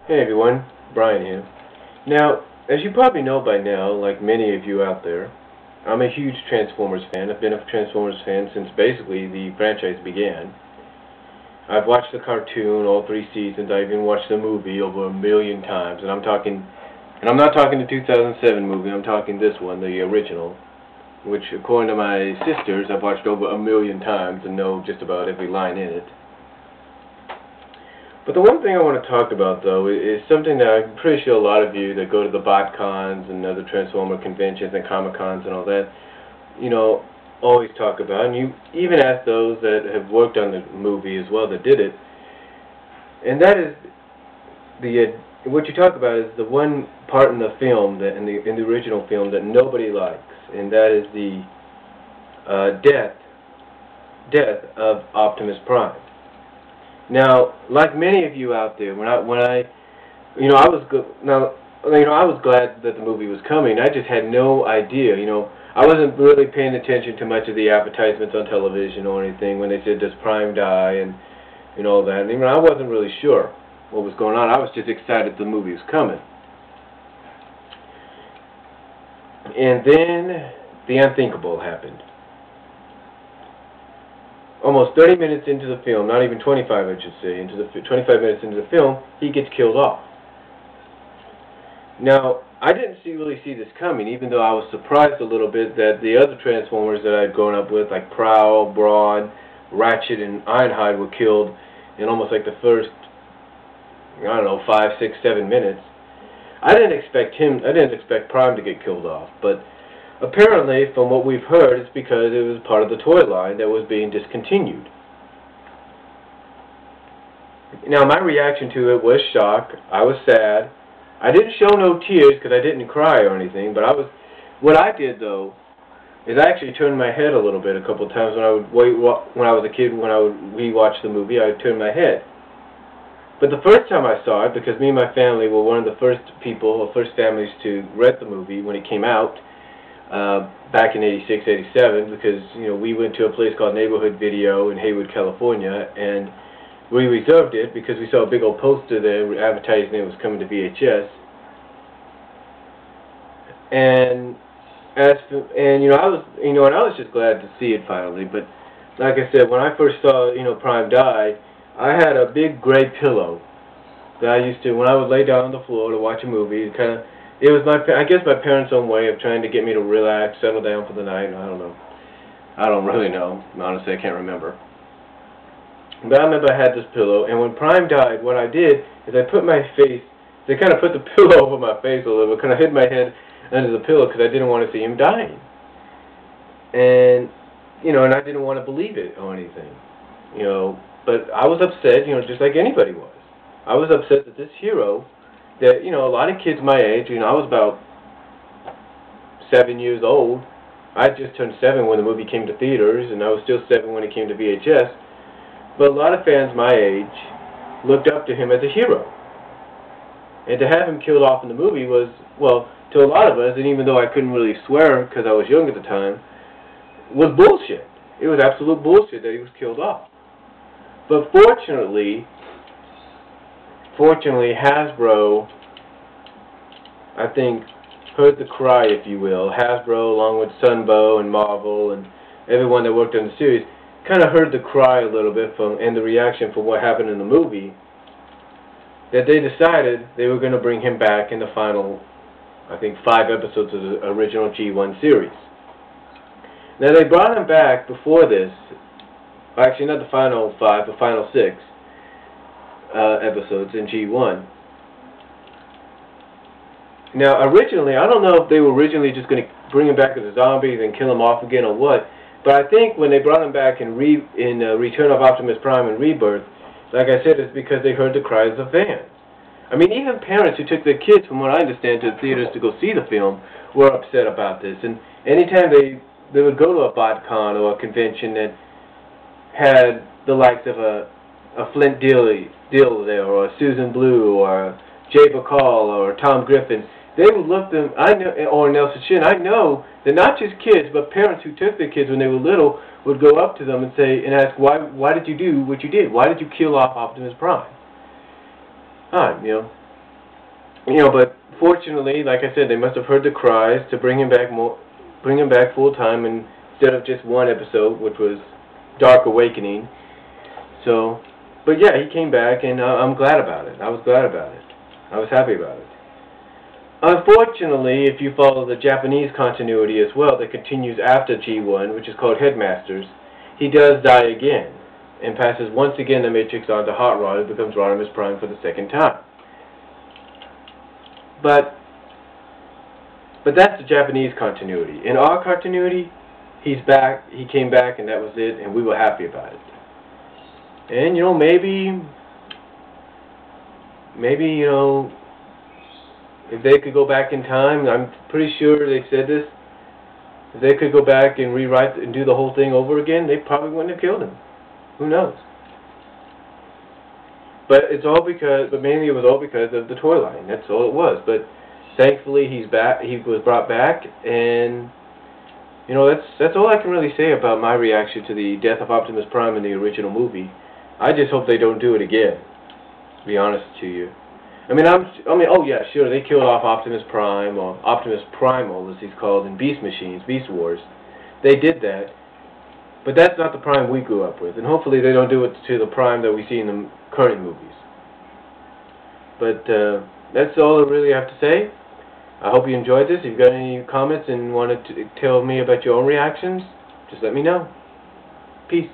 Hey everyone, Brian here. Now, as you probably know by now, like many of you out there, I'm a huge Transformers fan. I've been a Transformers fan since basically the franchise began. I've watched the cartoon, all 3 seasons. I even watched the movie over 1,000,000 times. And I'm not talking the 2007 movie, I'm talking this one, the original, which according to my sisters, I've watched over 1,000,000 times and know just about every line in it. But the one thing I want to talk about, though, is something that I'm pretty sure a lot of you that go to the BotCons and other Transformer conventions and Comic-Cons and all that, always talk about. And you even ask those that have worked on the movie as well that did it. And that is what you talk about is the one part in the film that in the original film that nobody likes, and that is the death of Optimus Prime. Now, like many of you out there, I was glad that the movie was coming. I just had no idea. I wasn't really paying attention to much of the advertisements on television or anything when they said, "Does Prime die?" and all that. And I wasn't really sure what was going on. I was just excited the movie was coming. And then the unthinkable happened. Almost 30 minutes into the film, not even 25 I should say, 25 minutes into the film, he gets killed off. Now, I didn't really see this coming, even though I was surprised a little bit that the other Transformers that I'd grown up with, like Prowl, Brawn, Ratchet, and Ironhide were killed in almost like the first, 5, 6, 7 minutes. I didn't expect Prime to get killed off, but apparently, from what we've heard, it's because it was part of the toy line that was being discontinued. Now, my reaction to it was shock. I was sad. I didn't show no tears because I didn't cry or anything, but what I did, though, is I actually turned my head a little bit a couple of times when I was a kid, when I would rewatch the movie, I would turn my head. But the first time I saw it, because me and my family were one of the first families to rent the movie when it came out, back in 86, 87, because we went to a place called Neighborhood Video in Hayward, California, and we reserved it because we saw a big old poster there advertising it was coming to VHS. And I was just glad to see it finally. But like I said, when I first saw Prime die, I had a big gray pillow that I used to, when I would lay down on the floor to watch a movie. It was I guess my parents' own way of trying to get me to relax, settle down for the night. I don't know. I don't really know. Honestly, I can't remember. But I remember I had this pillow, and when Prime died, what I did is I put my face, they kind of put the pillow over my face a little bit, kind of hid my head under the pillow because I didn't want to see him dying. And, and I didn't want to believe it or anything. But I was upset, just like anybody was. I was upset that this hero, that, a lot of kids my age, I was about 7 years old. I just turned 7 when the movie came to theaters, and I was still 7 when it came to VHS. But a lot of fans my age looked up to him as a hero. And to have him killed off in the movie was, well, to a lot of us, and even though I couldn't really swear because I was young at the time, was bullshit. It was absolute bullshit that he was killed off. But fortunately, Hasbro, I think, heard the cry, if you will. Hasbro, along with Sunbow and Marvel and everyone that worked on the series, kind of heard the cry a little bit and the reaction for what happened in the movie, that they decided they were going to bring him back in the final, I think, 5 episodes of the original G1 series. Now, they brought him back before this, actually not the final 5, the final 6 episodes in G1. Now, originally, I don't know if they were originally just going to bring him back as a zombie, then kill him off again or what, but I think when they brought him back in Return of Optimus Prime and Rebirth, like I said, it's because they heard the cries of fans. I mean, even parents who took their kids, from what I understand, to the theaters to go see the film were upset about this. And anytime they would go to a BotCon or a convention that had the likes of a Flint Dille there, or a Susan Blue, or Jay Bacall, or Tom Griffin, they would look them, or Nelson Shin. I know that not just kids, but parents who took their kids when they were little would go up to them and say and ask, why did you do what you did? Why did you kill off Optimus Prime? But fortunately, like I said, they must have heard the cries to bring him back full time instead of just one episode, which was Dark Awakening. So, but yeah, he came back, and I'm glad about it. I was glad about it. I was happy about it. Unfortunately, if you follow the Japanese continuity as well, that continues after G1, which is called Headmasters, he does die again, and passes once again the Matrix on to Hot Rod, and becomes Rodimus Prime for the second time. But that's the Japanese continuity. In our continuity, he's back, he came back, and that was it, and we were happy about it. And, maybe, if they could go back in time, I'm pretty sure they said this, if they could go back and rewrite and do the whole thing over again, they probably wouldn't have killed him. Who knows? But mainly it was all because of the toy line. That's all it was. But thankfully he's back. He was brought back, and that's all I can really say about my reaction to the death of Optimus Prime in the original movie. I just hope they don't do it again, to be honest to you. Oh yeah, sure, they killed off Optimus Prime, or Optimus Primal as he's called, in Beast Wars. They did that, but that's not the Prime we grew up with, and hopefully they don't do it to the Prime that we see in the current movies. But that's all I really have to say. I hope you enjoyed this. If you've got any comments and wanted to tell me about your own reactions, just let me know. Peace.